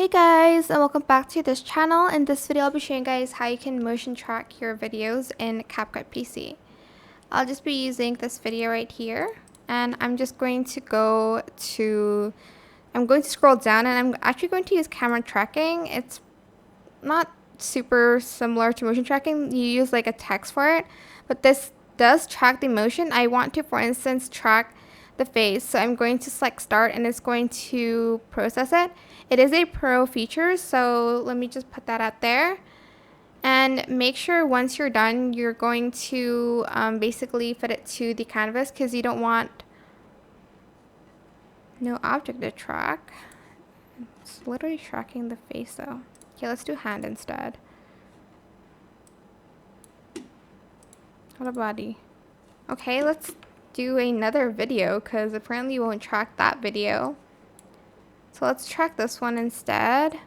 Hey guys, and welcome back to this channel. In this video I'll be showing you guys how you can motion track your videos in CapCut PC. I'll just be using this video right here, and I'm going to scroll down, and I'm actually going to use camera tracking. It's not super similar to motion tracking. You use like a text for it, but this does track the motion. I want to, for instance, track the face, so I'm going to select start and it's going to process it. It is a pro feature, so let me just put that out there, and make sure once you're done you're going to basically fit it to the canvas, because you don't want no object to track. It's literally tracking the face though. Okay, let's do hand instead. What a body. Okay, let's do another video, because apparently you won't track that video. So let's track this one instead.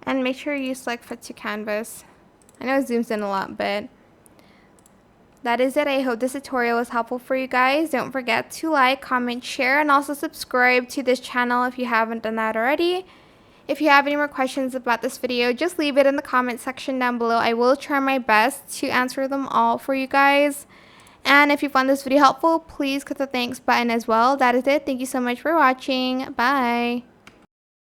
And make sure you select fit to canvas. I know it zooms in a lot, but that is it. I hope this tutorial was helpful for you guys. Don't forget to like, comment, share, and also subscribe to this channel if you haven't done that already. If you have any more questions about this video, just leave it in the comment section down below. I will try my best to answer them all for you guys. And if you found this video helpful, please click the thanks button as well. That is it. Thank you so much for watching. Bye.